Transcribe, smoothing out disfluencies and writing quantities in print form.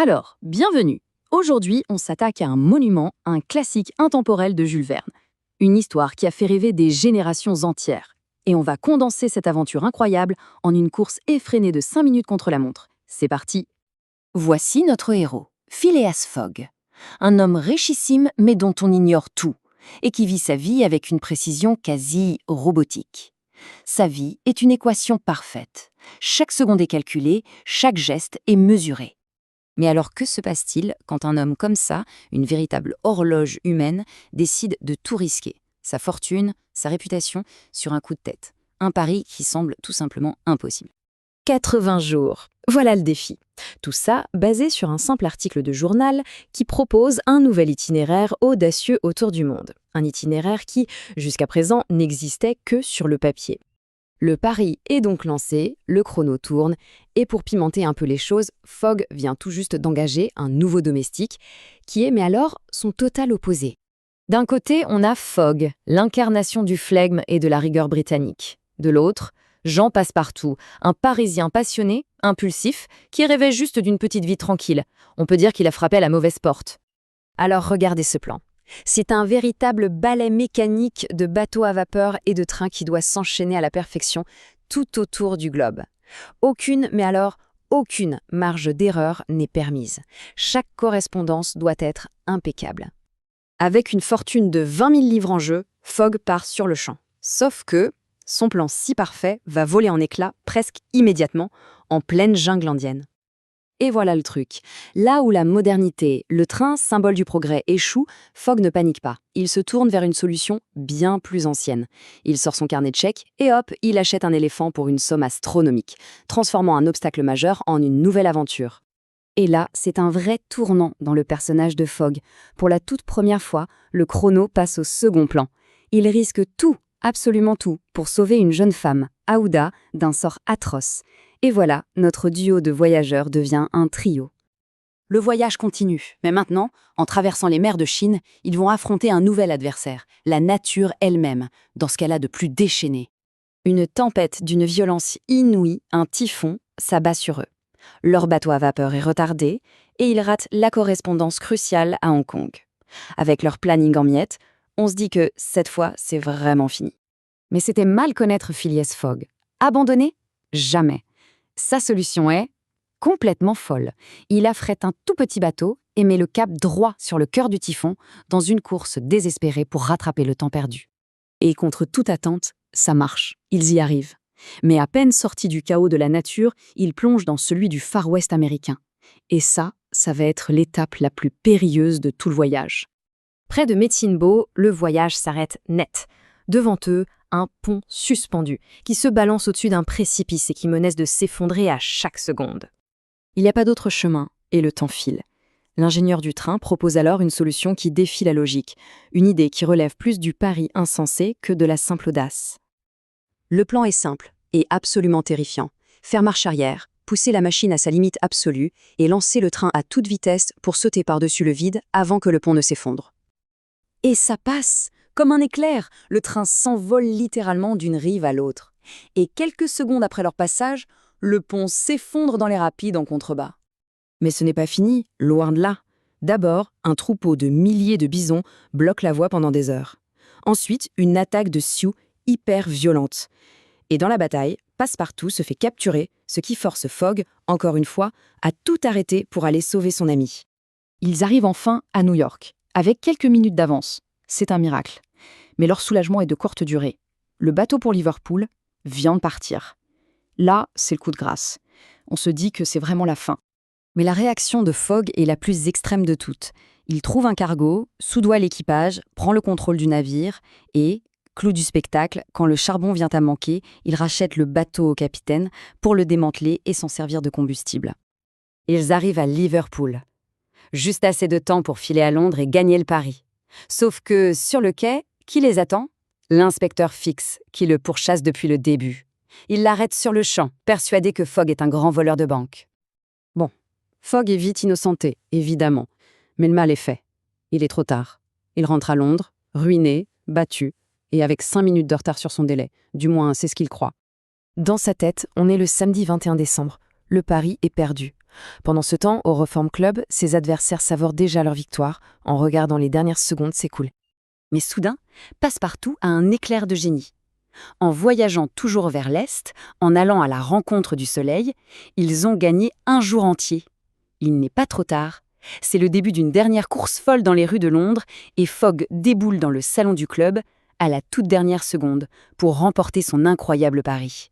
Alors, bienvenue. Aujourd'hui, on s'attaque à un monument, un classique intemporel de Jules Verne. Une histoire qui a fait rêver des générations entières. Et on va condenser cette aventure incroyable en une course effrénée de 5 minutes contre la montre. C'est parti. Voici notre héros, Phileas Fogg. Un homme richissime mais dont on ignore tout, et qui vit sa vie avec une précision quasi robotique. Sa vie est une équation parfaite. Chaque seconde est calculée, chaque geste est mesuré. Mais alors que se passe-t-il quand un homme comme ça, une véritable horloge humaine, décide de tout risquer? Sa fortune, sa réputation, sur un coup de tête. Un pari qui semble tout simplement impossible. 80 jours. Voilà le défi. Tout ça basé sur un simple article de journal qui propose un nouvel itinéraire audacieux autour du monde. Un itinéraire qui, jusqu'à présent, n'existait que sur le papier. Le pari est donc lancé, le chrono tourne, et pour pimenter un peu les choses, Fogg vient tout juste d'engager un nouveau domestique, qui est, mais alors, son total opposé. D'un côté, on a Fogg, l'incarnation du flegme et de la rigueur britannique. De l'autre, Jean Passepartout, un Parisien passionné, impulsif, qui rêvait juste d'une petite vie tranquille. On peut dire qu'il a frappé à la mauvaise porte. Alors regardez ce plan. C'est un véritable ballet mécanique de bateaux à vapeur et de trains qui doit s'enchaîner à la perfection tout autour du globe. Aucune, mais alors aucune marge d'erreur n'est permise. Chaque correspondance doit être impeccable. Avec une fortune de 20 000 livres en jeu, Fogg part sur le champ. Sauf que son plan si parfait va voler en éclats presque immédiatement en pleine jungle indienne. Et voilà le truc. Là où la modernité, le train, symbole du progrès, échoue, Fogg ne panique pas. Il se tourne vers une solution bien plus ancienne. Il sort son carnet de chèques et hop, il achète un éléphant pour une somme astronomique, transformant un obstacle majeur en une nouvelle aventure. Et là, c'est un vrai tournant dans le personnage de Fogg. Pour la toute première fois, le chrono passe au second plan. Il risque tout, absolument tout, pour sauver une jeune femme, Aouda, d'un sort atroce. Et voilà, notre duo de voyageurs devient un trio. Le voyage continue, mais maintenant, en traversant les mers de Chine, ils vont affronter un nouvel adversaire, la nature elle-même, dans ce qu'elle a de plus déchaîné. Une tempête d'une violence inouïe, un typhon, s'abat sur eux. Leur bateau à vapeur est retardé et ils ratent la correspondance cruciale à Hong Kong. Avec leur planning en miettes, on se dit que cette fois, c'est vraiment fini. Mais c'était mal connaître Phileas Fogg. Abandonner? Jamais. Sa solution est complètement folle. Il affrète un tout petit bateau et met le cap droit sur le cœur du typhon dans une course désespérée pour rattraper le temps perdu. Et contre toute attente, ça marche. Ils y arrivent. Mais à peine sortis du chaos de la nature, ils plongent dans celui du Far West américain. Et ça va être l'étape la plus périlleuse de tout le voyage. Près de Medicine-Bow, le voyage s'arrête net. Devant eux, un pont suspendu qui se balance au-dessus d'un précipice et qui menace de s'effondrer à chaque seconde. Il n'y a pas d'autre chemin et le temps file. L'ingénieur du train propose alors une solution qui défie la logique, une idée qui relève plus du pari insensé que de la simple audace. Le plan est simple et absolument terrifiant. Faire marche arrière, pousser la machine à sa limite absolue et lancer le train à toute vitesse pour sauter par-dessus le vide avant que le pont ne s'effondre. Et ça passe! Comme un éclair, le train s'envole littéralement d'une rive à l'autre. Et quelques secondes après leur passage, le pont s'effondre dans les rapides en contrebas. Mais ce n'est pas fini, loin de là. D'abord, un troupeau de milliers de bisons bloque la voie pendant des heures. Ensuite, une attaque de Sioux hyper violente. Et dans la bataille, Passepartout se fait capturer, ce qui force Fogg, encore une fois, à tout arrêter pour aller sauver son ami. Ils arrivent enfin à New York, avec quelques minutes d'avance. C'est un miracle. Mais leur soulagement est de courte durée. Le bateau pour Liverpool vient de partir. Là, c'est le coup de grâce. On se dit que c'est vraiment la fin. Mais la réaction de Fogg est la plus extrême de toutes. Il trouve un cargo, soudoie l'équipage, prend le contrôle du navire et, clou du spectacle, quand le charbon vient à manquer, il rachète le bateau au capitaine pour le démanteler et s'en servir de combustible. Ils arrivent à Liverpool. Juste assez de temps pour filer à Londres et gagner le pari. Sauf que, sur le quai, qui les attend? L'inspecteur Fix, qui le pourchasse depuis le début. Il l'arrête sur le champ, persuadé que Fogg est un grand voleur de banque. Bon, Fogg est vite innocenté, évidemment. Mais le mal est fait. Il est trop tard. Il rentre à Londres, ruiné, battu, et avec 5 minutes de retard sur son délai. Du moins, c'est ce qu'il croit. Dans sa tête, on est le samedi 21 décembre. Le pari est perdu. Pendant ce temps, au Reform Club, ses adversaires savourent déjà leur victoire en regardant les dernières secondes s'écouler. Mais soudain, Passepartout a un éclair de génie. En voyageant toujours vers l'Est, en allant à la rencontre du soleil, ils ont gagné un jour entier. Il n'est pas trop tard. C'est le début d'une dernière course folle dans les rues de Londres et Fogg déboule dans le salon du club à la toute dernière seconde pour remporter son incroyable pari.